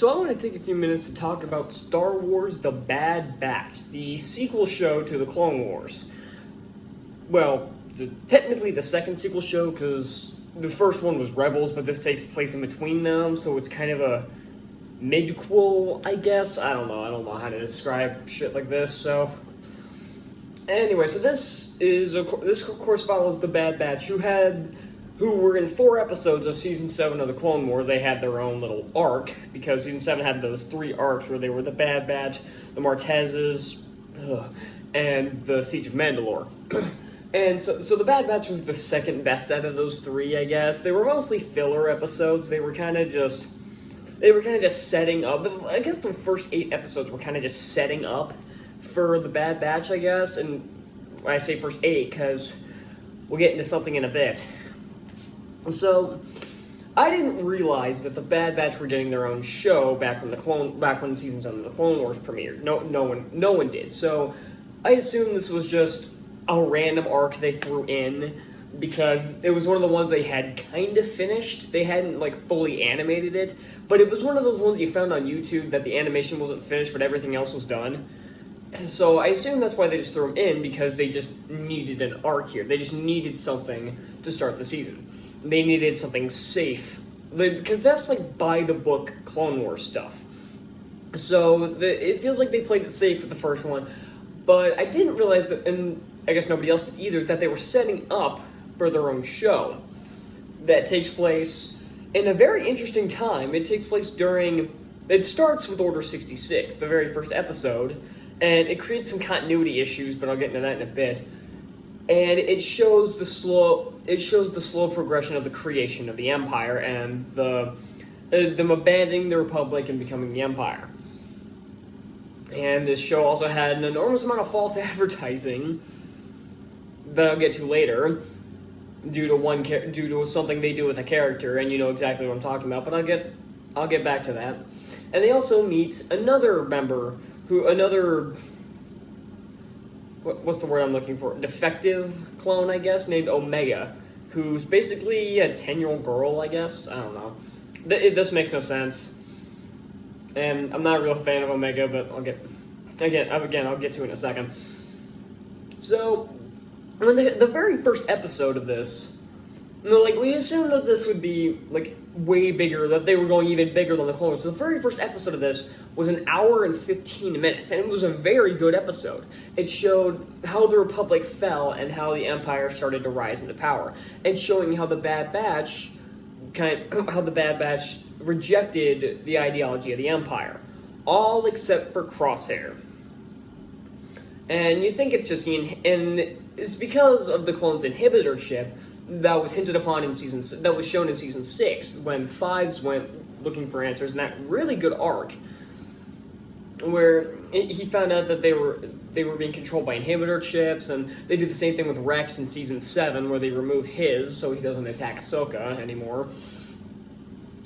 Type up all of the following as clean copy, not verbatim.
So I want to take a few minutes to talk about Star Wars The Bad Batch, the sequel show to the Clone Wars. Well, technically the second sequel show, because the first one was Rebels, but this takes place in between them, so it's kind of a midquel, I guess. I don't know how to describe shit like this, so... Anyway, so this of course follows The Bad Batch, who were in 4 episodes of Season 7 of the Clone Wars. They had their own little arc, because Season 7 had those 3 arcs where they were the Bad Batch, the Martezes, and the Siege of Mandalore. And so the Bad Batch was the second best out of those 3, I guess. They were mostly filler episodes. They were kind of just setting up. I guess the first 8 episodes were kind of just setting up for the Bad Batch, I guess. And I say first 8 because we'll get into something in a bit. So, I didn't realize that the Bad Batch were getting their own show back when Season 7 of the Clone Wars premiered. No one did. So, I assumed this was just a random arc they threw in because it was one of the ones they had kind of finished. They hadn't fully animated it, but it was one of those ones you found on YouTube that the animation wasn't finished, but everything else was done. So I assume that's why they just threw them in, because they just needed an arc here. They just needed something to start the season. They needed something safe, because that's by-the-book Clone Wars stuff. So it feels like they played it safe with the first one, but I didn't realize that, and I guess nobody else did either, that they were setting up for their own show that takes place in a very interesting time. It takes place it starts with Order 66, the very first episode, and it creates some continuity issues, but I'll get into that in a bit. And it shows the slow progression of the creation of the Empire and them abandoning the Republic and becoming the Empire. And this show also had an enormous amount of false advertising that I'll get to later, due to something they do with a character, and you know exactly what I'm talking about. But I'll get back to that. And they also meet another member what's the word I'm looking for? Defective clone, I guess, named Omega, who's basically a 10-year-old girl, I guess. I don't know. This makes no sense. And I'm not a real fan of Omega, but I'll get to it in a second. So, when the very first episode of this, we assumed that this would be, way bigger, that they were going even bigger than the Clone Wars. So the very first episode of this was an hour and 15 minutes, and it was a very good episode. It showed how the Republic fell and how the Empire started to rise into power, and showing how the Bad Batch rejected the ideology of the Empire, all except for Crosshair. And you think it's just and it's because of the clone's inhibitor chip that was hinted upon that was shown in season 6 when Fives went looking for answers in that really good arc, where he found out that they were being controlled by inhibitor chips, and they do the same thing with Rex in season 7 where they remove his so he doesn't attack Ahsoka anymore.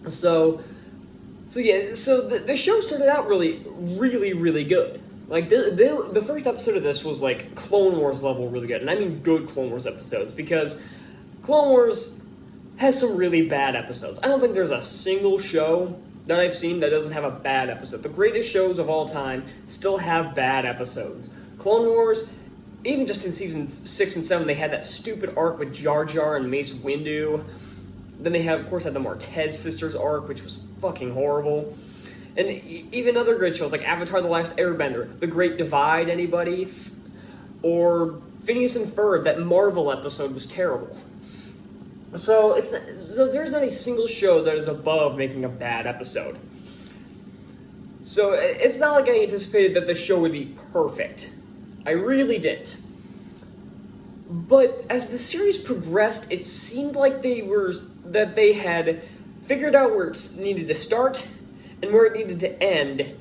So the show started out really, really, really good. The first episode of this was Clone Wars level really good, and I mean good Clone Wars episodes, because Clone Wars has some really bad episodes. I don't think there's a single show that I've seen that doesn't have a bad episode. The greatest shows of all time still have bad episodes. Clone Wars, even just in season 6 and 7, they had that stupid arc with Jar Jar and Mace Windu. Then they had the Martez sisters arc, which was fucking horrible. And even other great shows like Avatar: The Last Airbender, The Great Divide, anybody? Or Phineas and Ferb, that Marvel episode was terrible. So there's not a single show that is above making a bad episode. So it's not like I anticipated that the show would be perfect. I really didn't. But as the series progressed, it seemed like they had figured out where it needed to start and where it needed to end,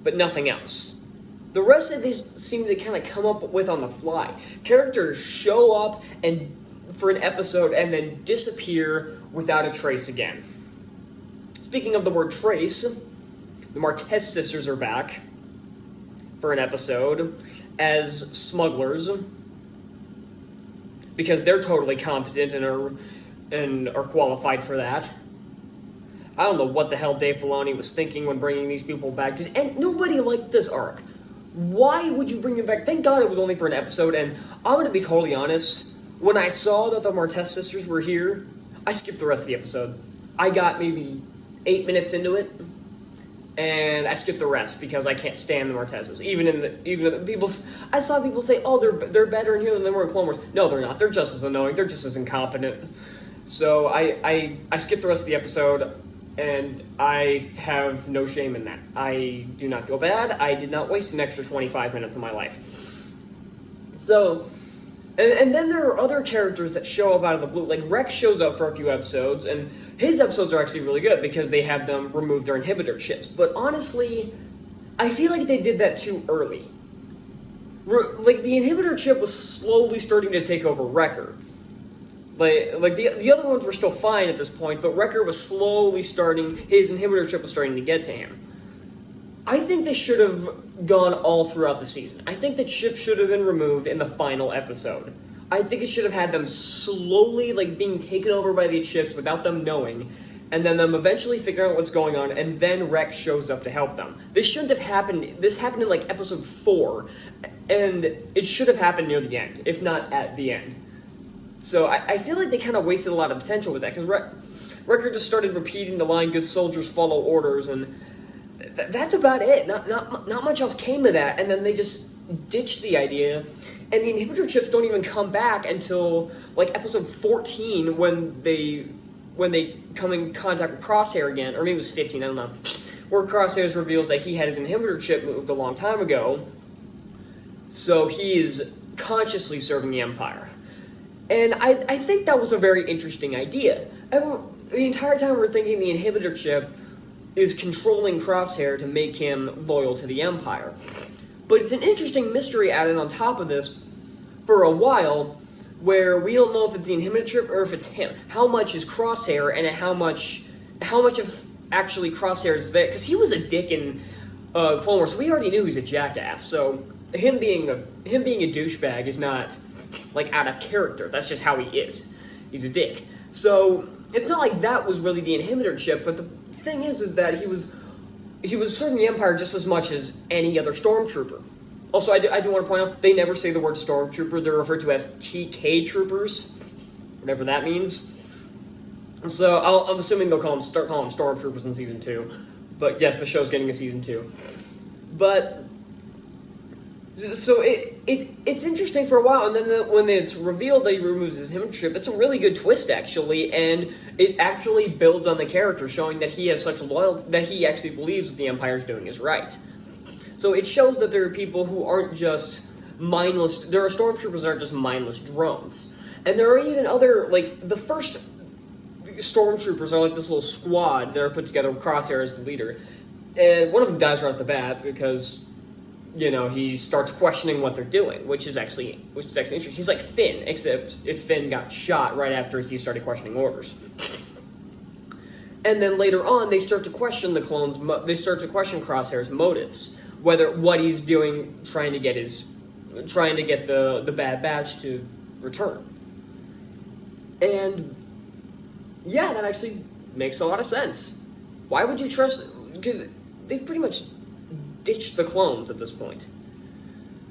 but nothing else. The rest of these seem to kind of come up with on the fly. Characters show up for an episode and then disappear without a trace again. Speaking of the word trace, the Martez sisters are back for an episode as smugglers, because they're totally competent and are qualified for that. I don't know what the hell Dave Filoni was thinking when bringing these people back. And nobody liked this arc. Why would you bring them back? Thank God it was only for an episode, and I'm going to be totally honest. When I saw that the Martez sisters were here, I skipped the rest of the episode. I got maybe 8 minutes into it, and I skipped the rest because I can't stand the Martezes. Even the people, I saw people say, "Oh, they're better in here than they were in Clone Wars." No, they're not. They're just as annoying. They're just as incompetent. So I skipped the rest of the episode, and I have no shame in that. I do not feel bad. I did not waste an extra 25 minutes of my life. So, and then there are other characters that show up out of the blue. Like Rex shows up for a few episodes, and his episodes are actually really good because they have them remove their inhibitor chips. But honestly, I feel like they did that too early. Like the inhibitor chip was slowly starting to take over Wrecker. Like the other ones were still fine at this point, but Wrecker was slowly starting, his inhibitor chip was starting to get to him. I think this should have gone all throughout the season. I think the chip should have been removed in the final episode. I think it should have had them slowly, like, being taken over by the chips without them knowing, and then them eventually figuring out what's going on, and then Rex shows up to help them. This shouldn't have happened. This happened in, like, episode 4, and it should have happened near the end, if not at the end. So I feel like they kind of wasted a lot of potential with that, because Wrecker just started repeating the line, "Good soldiers follow orders," and that's about it. Not much else came to that, and then they just ditched the idea, and the inhibitor chips don't even come back until like episode 14 when they come in contact with Crosshair again, or maybe it was 15, I don't know, where Crosshair reveals that he had his inhibitor chip moved a long time ago, so he is consciously serving the Empire. And I think that was a very interesting idea. The entire time we're thinking the inhibitor chip is controlling Crosshair to make him loyal to the Empire. But it's an interesting mystery added on top of this for a while, where we don't know if it's the inhibitor chip or if it's him. How much is Crosshair, and how much of actually Crosshair is there? Because he was a dick in Clone Wars, so we already knew he's a jackass. So him being a douchebag is not like out of character. That's just how he is. He's a dick. So it's not like that was really the inhibitor chip. But the thing is that he was serving the Empire just as much as any other stormtrooper. Also, I do want to point out, they never say the word stormtrooper. They're referred to as TK troopers, whatever that means. So I'm assuming they'll start calling them stormtroopers in season 2. But yes, the show's getting a season 2. But so it's interesting for a while, and then when it's revealed that he removes his inhibitor chip, it's a really good twist actually, and it actually builds on the character, showing that he has such loyalty, that he actually believes what the Empire's doing is right. So it shows that there are people who aren't just mindless. There are stormtroopers that aren't just mindless drones, and there are even other, like the first stormtroopers are like this little squad that are put together with Crosshair as the leader, and one of them dies right off the bat because, you know, he starts questioning what they're doing, which is actually interesting. He's like Finn, except if Finn got shot right after he started questioning orders. And then later on, they start to question the clones. They start to question Crosshair's motives, what he's doing, trying to get the Bad Batch to return. And yeah, that actually makes a lot of sense. Why would you trust? Because they've pretty much ditched the clones at this point.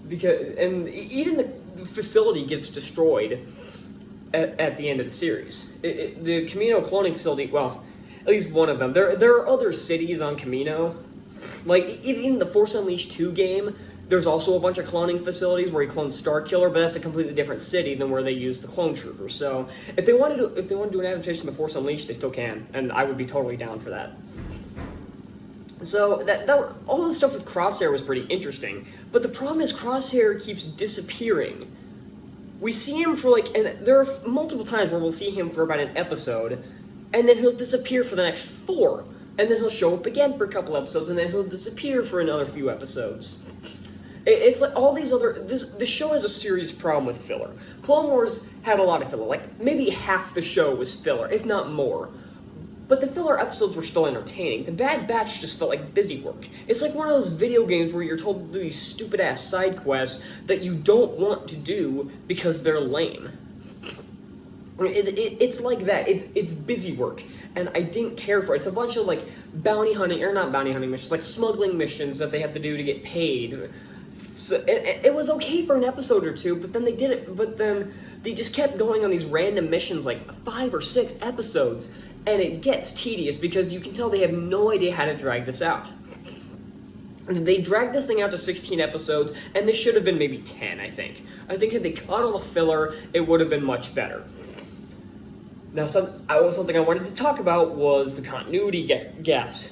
And even the facility gets destroyed at the end of the series. The Camino cloning facility, well, at least one of them. There are other cities on Camino. Like, even the Force Unleashed 2 game, there's also a bunch of cloning facilities where he clones Starkiller, but that's a completely different city than where they use the clone troopers. So if they want to do an adaptation of the Force Unleashed, they still can, and I would be totally down for that. So that all the stuff with Crosshair was pretty interesting, but the problem is Crosshair keeps disappearing. We see him for and there are multiple times where we'll see him for about an episode, and then he'll disappear for the next 4, and then he'll show up again for a couple episodes, and then he'll disappear for another few episodes. It's like all these other... This show has a serious problem with filler. Clone Wars had a lot of filler. Like, maybe half the show was filler, if not more. But the filler episodes were still entertaining. The Bad Batch just felt like busy work. It's like one of those video games where you're told to do these stupid-ass side quests that you don't want to do because they're lame. It's like that. It's busy work, and I didn't care for it. It's a bunch of like bounty hunting, or not bounty hunting missions, like smuggling missions that they have to do to get paid. So it was okay for an episode or two, but then they did it. But then they just kept going on these random missions, like 5 or 6 episodes, and it gets tedious because you can tell they have no idea how to drag this out. And they dragged this thing out to 16 episodes, and this should have been maybe 10, I think. I think if they cut all the filler, it would have been much better. Now, something I wanted to talk about was the continuity gaps.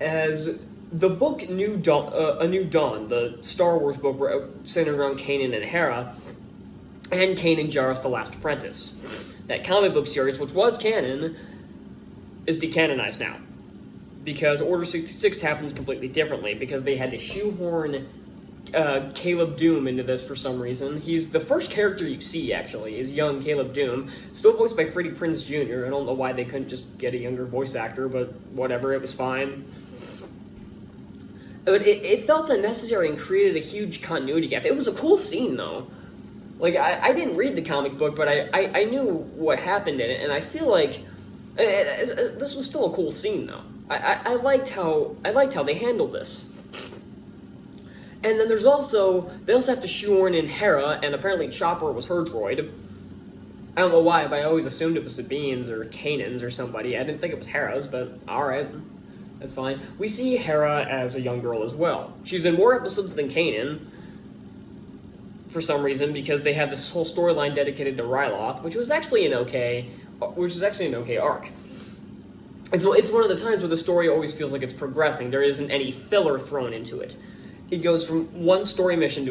As the book A New Dawn, the Star Wars book centered around Kanan and Hera, and Kanan Jarrus the Last Apprentice. That comic book series, which was canon, is decanonized now. Because Order 66 happens completely differently, because they had to shoehorn Caleb Doom into this for some reason. He's the first character you see, actually, is young Caleb Doom, still voiced by Freddie Prinze Jr. I don't know why they couldn't just get a younger voice actor, but whatever, it was fine. But it felt unnecessary and created a huge continuity gap. It was a cool scene, though. Like, I didn't read the comic book, but I knew what happened in it, and I feel like this was still a cool scene, though. I liked how they handled this. And then they also have to shoehorn in Hera, and apparently Chopper was her droid. I don't know why, but I always assumed it was Sabine's or Kanan's or somebody. I didn't think it was Hera's, but alright. That's fine. We see Hera as a young girl as well. She's in more episodes than Kanan, for some reason, because they have this whole storyline dedicated to Ryloth, which was actually an okay arc. It's one of the times where the story always feels like it's progressing. There isn't any filler thrown into it. It goes from one story episode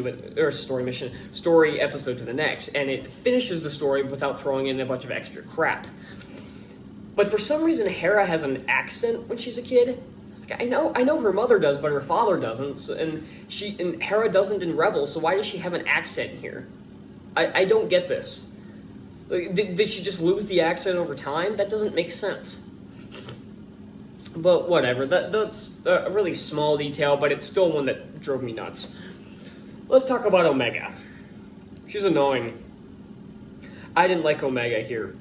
to the next, and it finishes the story without throwing in a bunch of extra crap. But for some reason, Hera has an accent when she's a kid. Like, I know her mother does, but her father doesn't, and Hera doesn't in Rebels. So why does she have an accent here? I don't get this. Like, did she just lose the accent over time? That doesn't make sense. But whatever, that's a really small detail, but it's still one that drove me nuts. Let's talk about Omega. She's annoying. I didn't like Omega here.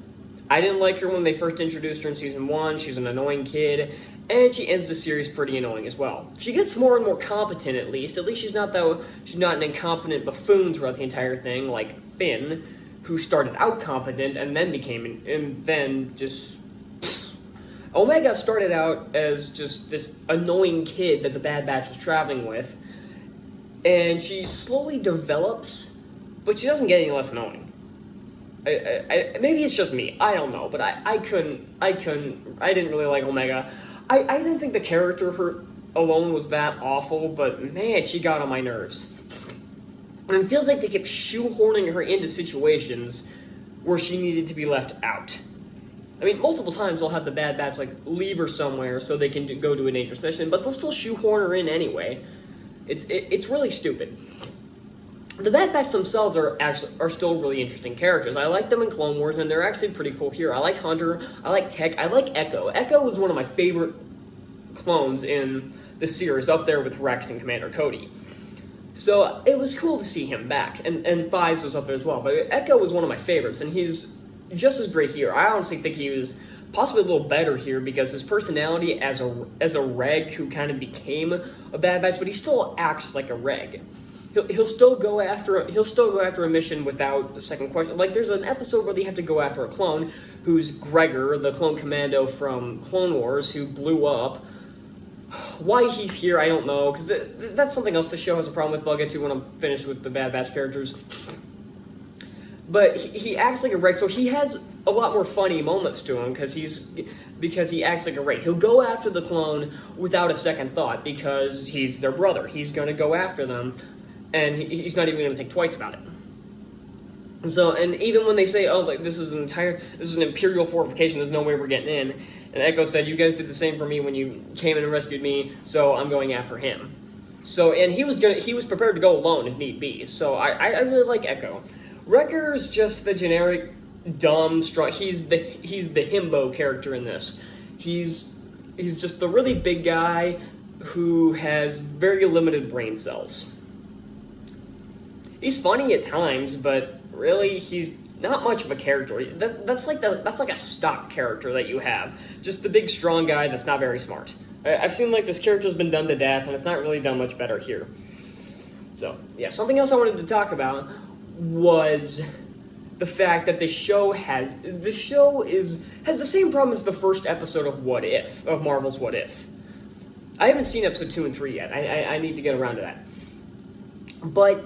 I didn't like her when they first introduced her in Season 1. She's an annoying kid, and she ends the series pretty annoying as well. She gets more and more competent, at least. At least she's not an incompetent buffoon throughout the entire thing, like Finn, who started out competent and then just... Omega started out as just this annoying kid that the Bad Batch was traveling with, and she slowly develops, but she doesn't get any less annoying. Maybe it's just me, I don't know, but I didn't really like Omega. I didn't think the character her alone was that awful, but man, she got on my nerves. And it feels like they kept shoehorning her into situations where she needed to be left out. I mean, multiple times they'll have the Bad Batch, like, leave her somewhere so they can go to a dangerous mission, but they'll still shoehorn her in anyway. It's really stupid. The Bad Batch themselves are still really interesting characters. I like them in Clone Wars, and they're actually pretty cool here. I like Hunter, I like Tech, I like Echo. Echo was one of my favorite clones in the series, up there with Rex and Commander Cody. So it was cool to see him back, and Fives was up there as well, but Echo was one of my favorites, and he's just as great here. I honestly think he was possibly a little better here because his personality as a reg who kind of became a Bad Batch, but he still acts like a reg. He'll still go after a mission without a second question. Like, there's an episode where they have to go after a clone who's Gregor, the clone commando from Clone Wars, who blew up. Why he's here, I don't know, because that's something else the show has a problem with, but I'll get to when I'm finished with the Bad Batch characters. But he acts like a reg, so he has a lot more funny moments to him because he acts like a reg. He'll go after the clone without a second thought because he's their brother. He's going to go after them, and he's not even going to think twice about it. So, and even when they say, "Oh, like this is an Imperial fortification. There's no way we're getting in," and Echo said, "You guys did the same for me when you came in and rescued me, so I'm going after him." So, and he was prepared to go alone if need be. So I really like Echo. Wrecker's just the generic dumb strong. He's the himbo character in this. He's just the really big guy who has very limited brain cells. He's funny at times, but really he's not much of a character. That's like a stock character that you have. Just the big strong guy that's not very smart. I've seen like this character's been done to death, and it's not really done much better here. So yeah, something else I wanted to talk about was the fact that the show has the same problem as the first episode of Marvel's What If. I haven't seen episode 2 and 3 yet. I need to get around to that. But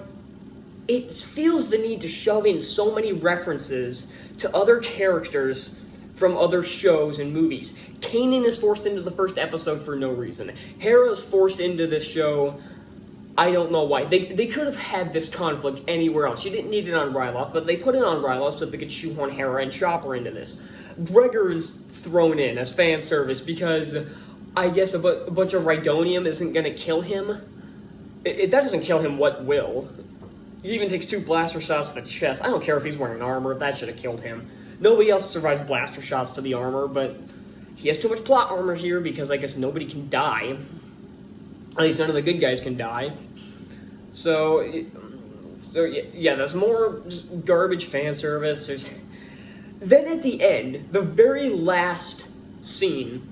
it feels the need to shove in so many references to other characters from other shows and movies. Kanan is forced into the first episode for no reason. Hera's forced into this show. I don't know why. They could have had this conflict anywhere else. You didn't need it on Ryloth, but they put it on Ryloth so they could shoehorn Hera and Chopper into this. Gregor's thrown in as fan service because I guess a bunch of Rhydonium isn't going to kill him. That doesn't kill him, what will? He even takes 2 blaster shots to the chest. I don't care if he's wearing armor. That should have killed him. Nobody else survives blaster shots to the armor, but he has too much plot armor here because I guess nobody can die. At least none of the good guys can die. So yeah, there's more just garbage fan service. Then at the end, the very last scene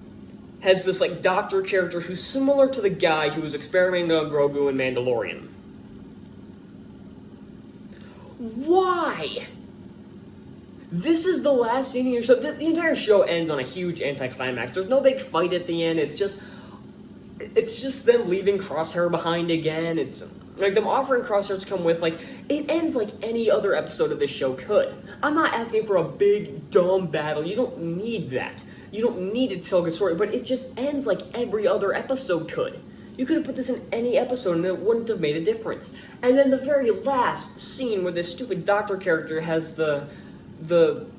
has this like doctor character who's similar to the guy who was experimenting on Grogu in Mandalorian. Why? This is the last scene here. So the entire show ends on a huge anticlimax. There's no big fight at the end. It's just them leaving Crosshair behind again. It's like them offering Crosshair to come with. Like, it ends like any other episode of this show could. I'm not asking for a big, dumb battle. You don't need that. You don't need it to tell a good story, but it just ends like every other episode could. You could have put this in any episode and it wouldn't have made a difference. And then the very last scene where this stupid doctor character has the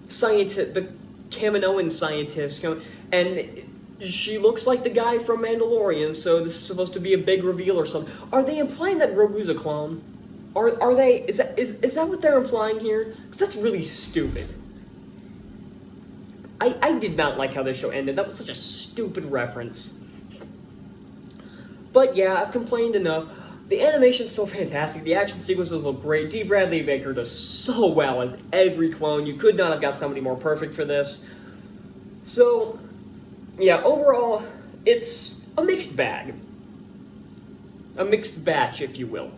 scientist, the Kaminoan scientist, and she looks like the guy from Mandalorian, so this is supposed to be a big reveal or something. Are they implying that Grogu's a clone? Are they? Is that what they're implying here? Because that's really stupid. I did not like how this show ended. That was such a stupid reference. But yeah, I've complained enough. The animation's so fantastic. The action sequences look great. D. Bradley Baker does so well as every clone. You could not have got somebody more perfect for this. So, yeah, overall, it's a mixed bag. A mixed batch, if you will.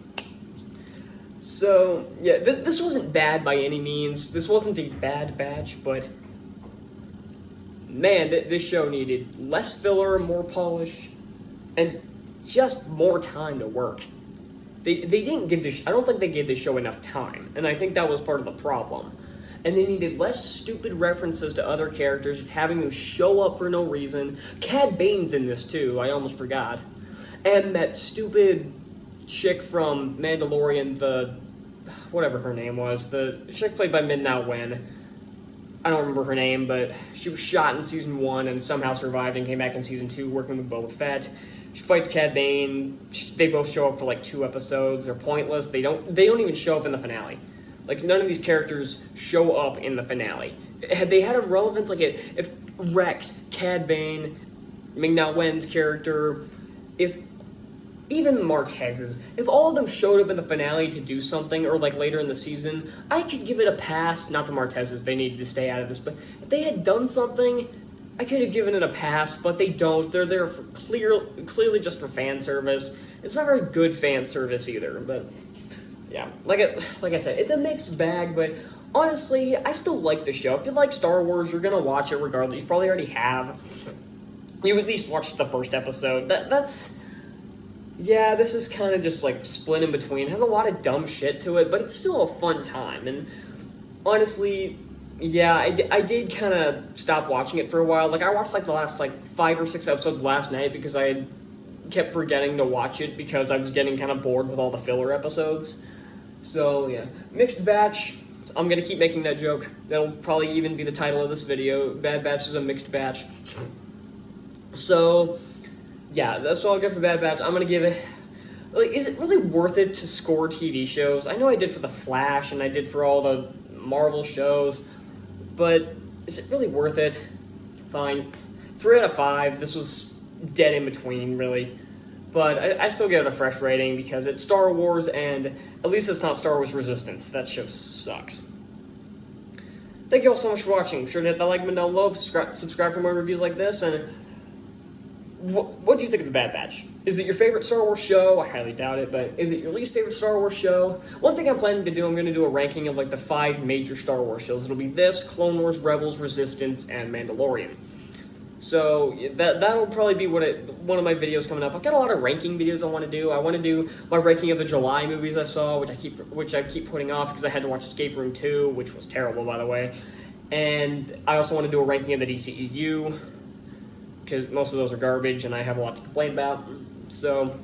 So, yeah, this wasn't bad by any means. This wasn't a bad batch, but man, this show needed less filler, more polish, and just more time to work. They didn't give this. I don't think they gave this show enough time, and I think that was part of the problem. And they needed less stupid references to other characters, just having them show up for no reason. Cad Bane's in this too. I almost forgot. And that stupid chick from Mandalorian, whatever her name was, the chick played by Ming-Na Wen. I don't remember her name, but she was shot in season 1 and somehow survived and came back in season 2 working with Boba Fett. She fights Cad Bane. They both show up for like 2 episodes. They're pointless. They don't even show up in the finale. Like, none of these characters show up in the finale. Had they had a relevance, like if Rex, Cad Bane, Ming-Na Wen's character, if even Martez's, if all of them showed up in the finale to do something, or like later in the season, I could give it a pass. Not the Martez's, they needed to stay out of this, but if they had done something, I could have given it a pass, but they don't. They're there for clearly just for fan service. It's not very good fan service either, but yeah, like I said, it's a mixed bag, but honestly, I still like the show. If you like Star Wars, you're gonna watch it regardless. You probably already have. You at least watched the first episode. Yeah, this is kind of just like split in between. It has a lot of dumb shit to it, but it's still a fun time. And honestly, yeah, I did kind of stop watching it for a while. Like, I watched like the last like 5 or 6 episodes last night because I had kept forgetting to watch it because I was getting kind of bored with all the filler episodes. So yeah, mixed batch. I'm gonna keep making that joke. That'll probably even be the title of this video. Bad Batch is a mixed batch. So yeah, that's all I got for Bad Batch. I'm gonna give it, like, is it really worth it to score TV shows? I know I did for The Flash and I did for all the Marvel shows, but is it really worth it? Fine. 3 out of 5. This was dead in between, really. But I still give it a fresh rating because it's Star Wars, and at least it's not Star Wars Resistance. That show sucks. thank you all so much for watching. Be sure to hit that like button down below, subscribe for more reviews like this, and what do you think of The Bad Batch? Is it your favorite Star Wars show? I highly doubt it, but is it your least favorite Star Wars show? One thing I'm planning to do, I'm going to do a ranking of like the 5 major Star Wars shows. It'll be this, Clone Wars, Rebels, Resistance, and Mandalorian. So that'll probably be one of my videos coming up. I've got a lot of ranking videos I want to do. I want to do my ranking of the July movies I saw, which I keep putting off because I had to watch Escape Room 2, which was terrible, by the way. And I also want to do a ranking of the DCEU, because most of those are garbage, and I have a lot to complain about. So,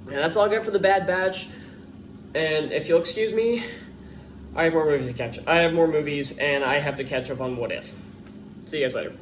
yeah, that's all I got for The Bad Batch. And if you'll excuse me, I have more movies to catch. I have more movies, and I have to catch up on What If. See you guys later.